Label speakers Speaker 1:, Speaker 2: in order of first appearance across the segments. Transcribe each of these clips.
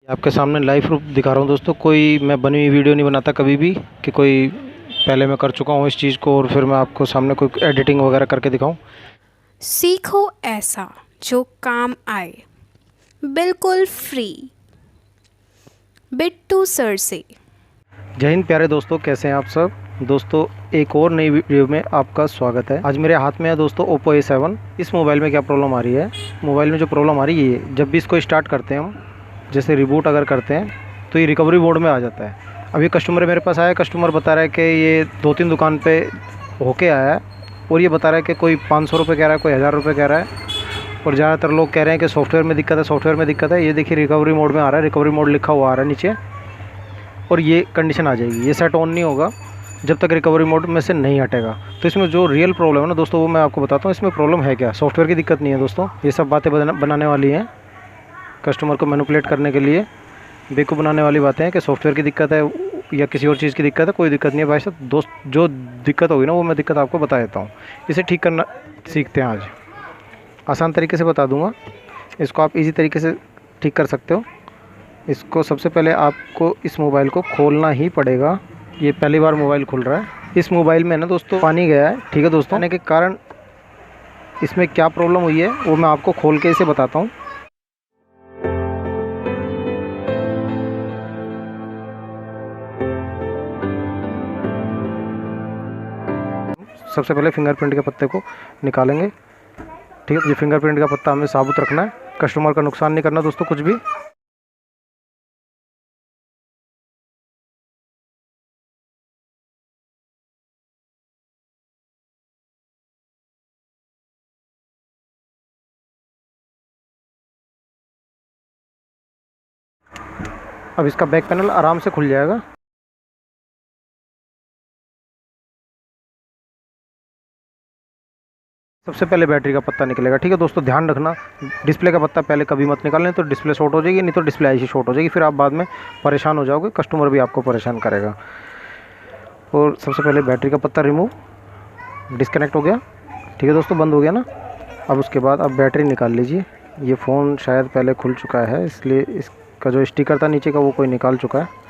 Speaker 1: आपके सामने live proof दिखा रहा हूँ दोस्तों। कोई मैं बनी हुई वीडियो नहीं बनाता कभी भी कि कोई पहले मैं कर चुका हूँ इस चीज़ को और फिर मैं आपको सामने कोई एडिटिंग वगैरह करके दिखाऊं।
Speaker 2: सीखो ऐसा जो काम आए, बिल्कुल फ्री। बिट्टू सर से।
Speaker 1: जय हिंद प्यारे दोस्तों, कैसे हैं आप सब दोस्तों। एक और नई वीडियो में आपका स्वागत है। आज मेरे हाथ में है दोस्तों Oppo A7। इस मोबाइल में क्या प्रॉब्लम आ रही है, मोबाइल में जो प्रॉब्लम आ रही है ये जब भी इसको स्टार्ट करते हैं हम, जैसे रिबूट अगर करते हैं तो ये रिकवरी मोड में आ जाता है। अभी कस्टमर मेरे पास आया, कस्टमर बता रहा है कि ये 2-3 दुकान पे होके आया है और ये बता रहा है कि कोई 500 रुपये कह रहा है, कोई 1000 रुपये कह रहा है और ज़्यादातर लोग कह रहे हैं कि सॉफ्टवेयर में दिक्कत है, सॉफ्टवेयर में दिक्कत है। ये देखिए रिकवरी मोड में आ रहा है, रिकवरी मोड लिखा हुआ आ रहा है नीचे और ये कंडीशन आ जाएगी। ये सेट ऑन नहीं होगा जब तक रिकवरी मोड में से नहीं हटेगा। तो इसमें जो रियल प्रॉब्लम है ना दोस्तों, वो मैं आपको बताता हूँ। इसमें प्रॉब्लम है क्या, सॉफ्टवेयर की दिक्कत नहीं है दोस्तों। ये सब बातें बनाने वाली हैं कस्टमर को मैनिपुलेट करने के लिए, बेवकूफ़ बनाने वाली बातें हैं कि सॉफ्टवेयर की दिक्कत है या किसी और चीज़ की दिक्कत है। कोई दिक्कत नहीं है भाई साहब। दोस्त जो दिक्कत होगी ना वो मैं दिक्कत आपको बता देता हूँ। इसे ठीक करना सीखते हैं आज। आसान तरीके से बता दूँगा, इसको आप इजी तरीके से ठीक कर सकते हो। इसको सबसे पहले आपको इस मोबाइल को खोलना ही पड़ेगा। ये पहली बार मोबाइल खुल रहा है। इस मोबाइल में ना दोस्तों पानी गया है, ठीक है दोस्तों। आने के कारण इसमें क्या प्रॉब्लम हुई है वो मैं आपको खोल के इसे बताता हूँ। सबसे पहले फिंगरप्रिंट के पत्ते को निकालेंगे, ठीक है। ये फिंगरप्रिंट का पत्ता हमें साबुत रखना है, कस्टमर का नुकसान नहीं करना दोस्तों कुछ भी। अब इसका बैक पैनल आराम से खुल जाएगा। सबसे पहले बैटरी का पत्ता निकलेगा, ठीक है दोस्तों। ध्यान रखना, डिस्प्ले का पत्ता पहले कभी मत निकालना, तो डिस्प्ले शॉर्ट हो जाएगी, नहीं तो डिस्प्ले ऐसी शॉर्ट हो जाएगी, फिर आप बाद में परेशान हो जाओगे, कस्टमर भी आपको परेशान करेगा। और सबसे पहले बैटरी का पत्ता रिमूव, डिस्कनेक्ट हो गया, ठीक है दोस्तों, बंद हो गया ना। अब उसके बाद आप बैटरी निकाल लीजिए। ये फ़ोन शायद पहले खुल चुका है, इसलिए इसका जो स्टिकर था नीचे का वो कोई निकाल चुका है।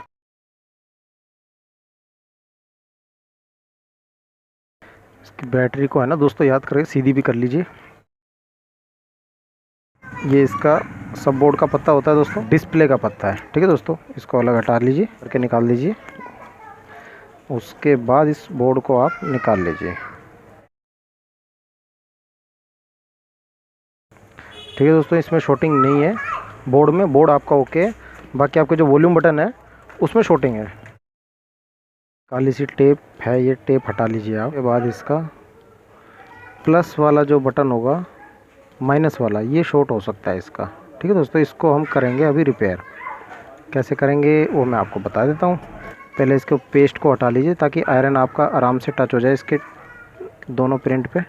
Speaker 1: इसकी बैटरी को है ना दोस्तों याद करके सीधी भी कर लीजिए। ये इसका सब बोर्ड का पत्ता होता है दोस्तों, डिस्प्ले का पत्ता है, ठीक है दोस्तों। इसको अलग हटा लीजिए, करके निकाल दीजिए। उसके बाद इस बोर्ड को आप निकाल लीजिए, ठीक है दोस्तों। इसमें शॉर्टिंग नहीं है बोर्ड में, बोर्ड आपका ओके है। बाकी आपके जो वॉल्यूम बटन है उसमें शॉर्टिंग है। काली सी टेप है, ये टेप हटा लीजिए आप। उसके बाद इसका प्लस वाला जो बटन होगा, माइनस वाला, ये शॉर्ट हो सकता है इसका, ठीक है दोस्तों। इसको हम करेंगे अभी रिपेयर। कैसे करेंगे वो मैं आपको बता देता हूँ। पहले इसके पेस्ट को हटा लीजिए ताकि आयरन आपका आराम से टच हो जाए इसके दोनों प्रिंट पे।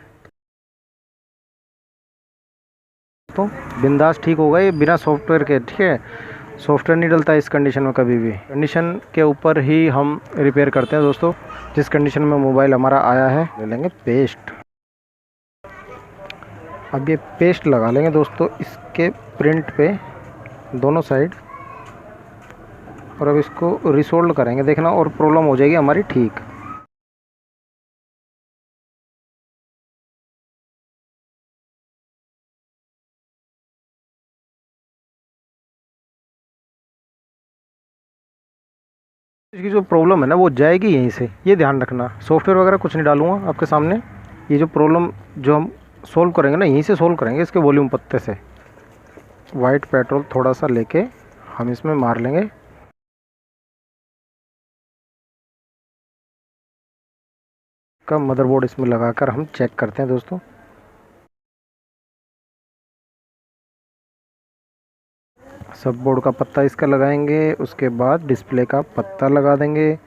Speaker 1: तो बिंदास ठीक होगा ये बिना सॉफ्टवेयर के, ठीक है। सॉफ्टवेयर नहीं डलता इस कंडीशन में कभी भी। कंडीशन के ऊपर ही हम रिपेयर करते हैं दोस्तों। जिस कंडीशन में मोबाइल हमारा आया है, ले लेंगे पेस्ट। अब ये पेस्ट लगा लेंगे दोस्तों इसके प्रिंट पे दोनों साइड, और अब इसको रिसोल्ड करेंगे, देखना, और प्रॉब्लम हो जाएगी हमारी ठीक। इसकी जो प्रॉब्लम है ना वो जाएगी यहीं से, ये ध्यान रखना। सॉफ्टवेयर वगैरह कुछ नहीं डालूंगा आपके सामने। ये जो प्रॉब्लम जो हम सोल्व करेंगे ना, यहीं से सोल्व करेंगे, इसके वॉल्यूम पत्ते से। वाइट पेट्रोल थोड़ा सा लेके हम इसमें मार लेंगे। का मदरबोर्ड इसमें लगाकर हम चेक करते हैं दोस्तों। सब बोर्ड का पत्ता इसका लगाएंगे, उसके बाद डिस्प्ले का पत्ता लगा देंगे,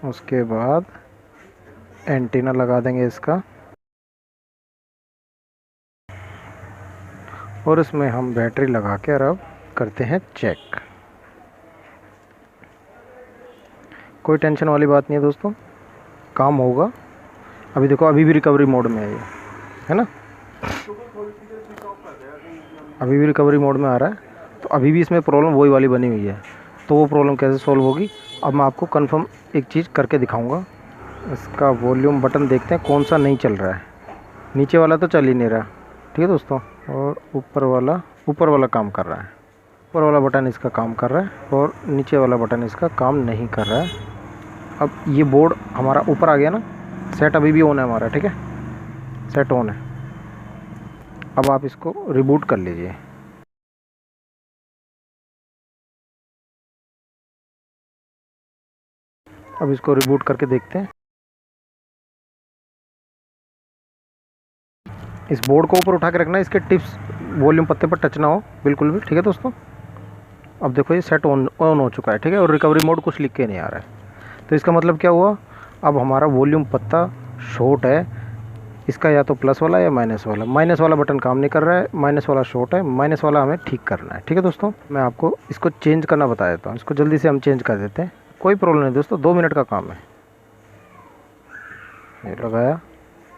Speaker 1: उसके बाद एंटीना लगा देंगे इसका, और इसमें हम बैटरी लगा के अब करते हैं चेक। कोई टेंशन वाली बात नहीं है दोस्तों, काम होगा। अभी देखो, अभी भी रिकवरी मोड में है ये, है ना, अभी भी रिकवरी मोड में आ रहा है। तो अभी भी इसमें प्रॉब्लम वही वाली बनी हुई है। तो वो प्रॉब्लम कैसे सॉल्व होगी, अब मैं आपको कंफर्म एक चीज़ करके दिखाऊंगा। इसका वॉल्यूम बटन देखते हैं कौन सा नहीं चल रहा है। नीचे वाला तो चल ही नहीं रहा, ठीक है दोस्तों, और ऊपर वाला काम कर रहा है। ऊपर वाला बटन इसका काम कर रहा है और नीचे वाला बटन इसका काम नहीं कर रहा है। अब ये बोर्ड हमारा ऊपर आ गया ना, सेट अभी भी ऑन है हमारा, ठीक है, सेट ऑन है। अब आप इसको रिबूट कर लीजिए। अब इसको रिबूट करके देखते हैं। इस बोर्ड को ऊपर उठा के रखना, इसके टिप्स वॉल्यूम पत्ते पर टच ना हो बिल्कुल भी, ठीक है दोस्तों। अब देखो ये सेट ऑन हो चुका है, ठीक है, और रिकवरी मोड कुछ लिख के नहीं आ रहा है। तो इसका मतलब क्या हुआ, अब हमारा वॉल्यूम पत्ता शॉर्ट है। इसका या तो प्लस वाला या माइनस वाला बटन काम नहीं कर रहा है, माइनस वाला शॉर्ट है, माइनस वाला हमें ठीक करना है, ठीक है दोस्तों। मैं आपको इसको चेंज करना बता देता हूँ। इसको जल्दी से हम चेंज कर देते हैं, कोई प्रॉब्लम नहीं दोस्तों, 2 मिनट का काम है। ये लगाया,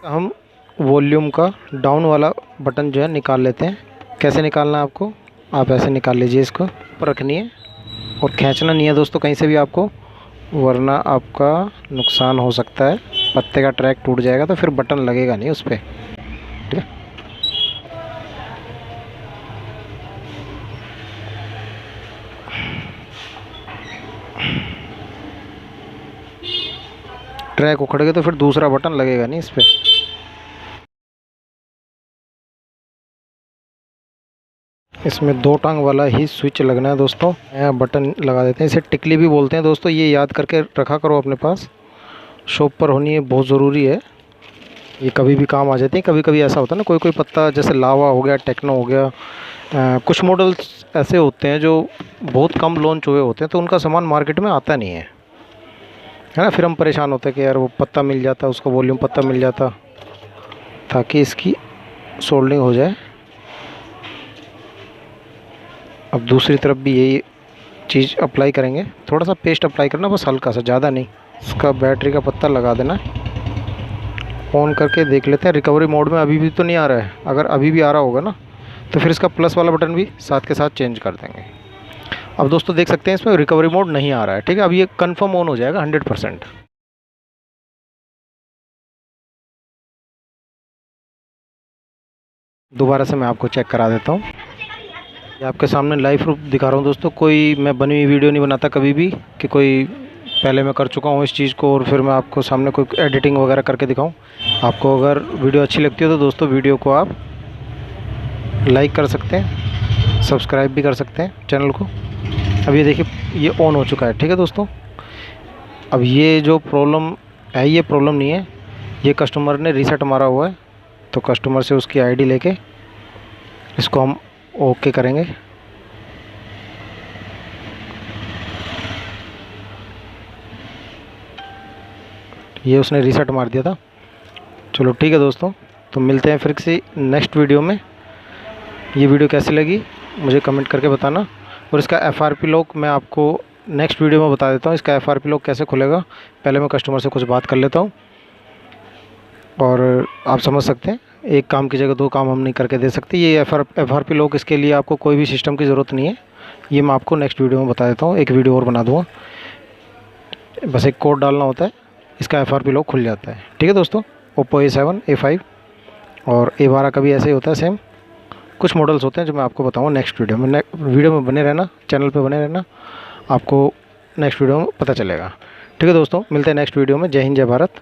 Speaker 1: हम वॉल्यूम का डाउन वाला बटन जो है निकाल लेते हैं। कैसे निकालना है आपको, आप ऐसे निकाल लीजिए, इसको ऊपर रखनी है और खींचना नहीं है दोस्तों कहीं से भी आपको, वरना आपका नुकसान हो सकता है, पत्ते का ट्रैक टूट जाएगा तो फिर बटन लगेगा नहीं उस पर, ठीक है। ट्रैक उखड़ गया तो फिर दूसरा बटन लगेगा नहीं इस पर। इसमें 2 टांग वाला ही स्विच लगना है दोस्तों। नया बटन लगा देते हैं, इसे टिकली भी बोलते हैं दोस्तों। ये याद करके रखा करो अपने पास, शॉप पर होनी है, बहुत ज़रूरी है। ये कभी भी काम आ जाती है। कभी कभी ऐसा होता है ना, कोई कोई पत्ता जैसे लावा हो गया, टेक्नो हो गया, कुछ मॉडल्स ऐसे होते हैं जो बहुत कम लॉन्च हुए होते हैं, तो उनका सामान मार्केट में आता नहीं है ना। फिर हम परेशान होते हैं कि यार वो पत्ता मिल जाता, उसका वॉल्यूम पत्ता मिल जाता, ताकि इसकी सोल्डिंग हो जाए। अब दूसरी तरफ भी यही चीज़ अप्लाई करेंगे, थोड़ा सा पेस्ट अप्लाई करना, बस हल्का सा, ज़्यादा नहीं। इसका बैटरी का पत्ता लगा देना। ऑन करके देख लेते हैं, रिकवरी मोड में अभी भी तो नहीं आ रहा है। अगर अभी भी आ रहा होगा ना, तो फिर इसका प्लस वाला बटन भी साथ के साथ चेंज कर देंगे। अब दोस्तों देख सकते हैं इसमें रिकवरी मोड नहीं आ रहा है, ठीक है। अब ये कंफर्म ऑन हो जाएगा 100%। दोबारा से मैं आपको चेक करा देता हूँ। ये आपके सामने लाइव प्रूफ दिखा रहा हूँ दोस्तों। कोई मैं बनी हुई वीडियो नहीं बनाता कभी भी कि कोई पहले मैं कर चुका हूँ इस चीज़ को और फिर मैं आपको सामने कोई एडिटिंग वगैरह करके दिखाऊँ। आपको अगर वीडियो अच्छी लगती है तो दोस्तों वीडियो को आप लाइक कर सकते हैं, सब्सक्राइब भी कर सकते हैं चैनल को। अब ये देखिए ये ऑन हो चुका है, ठीक है दोस्तों। अब ये जो प्रॉब्लम है, ये प्रॉब्लम नहीं है, ये कस्टमर ने रीसेट मारा हुआ है। तो कस्टमर से उसकी आईडी लेके इसको हम ओके करेंगे। ये उसने रीसेट मार दिया था। चलो ठीक है दोस्तों, तो मिलते हैं फिर किसी नेक्स्ट वीडियो में। ये वीडियो कैसी लगी मुझे कमेंट करके बताना। और इसका FRP लॉक मैं आपको नेक्स्ट वीडियो में बता देता हूँ। इसका FRP लॉक कैसे खुलेगा, पहले मैं कस्टमर से कुछ बात कर लेता हूँ और आप समझ सकते हैं। एक काम की जगह 2 काम हम नहीं करके दे सकते। ये FRP लॉक, इसके लिए आपको कोई भी सिस्टम की ज़रूरत नहीं है। ये मैं आपको नेक्स्ट वीडियो में बता देता हूँ, एक वीडियो और बना दूँगा। बस एक कोड डालना होता है, इसका FRP लॉक खुल जाता है, ठीक है दोस्तों। Oppo A7, A5 और A12 का भी ऐसे ही होता है सेम। कुछ मॉडल्स होते हैं जो मैं आपको बताऊँगा नेक्स्ट वीडियो में। वीडियो में बने रहना, चैनल पे बने रहना, आपको नेक्स्ट वीडियो में पता चलेगा, ठीक है दोस्तों। मिलते हैं नेक्स्ट वीडियो में। जय हिंद, जय भारत।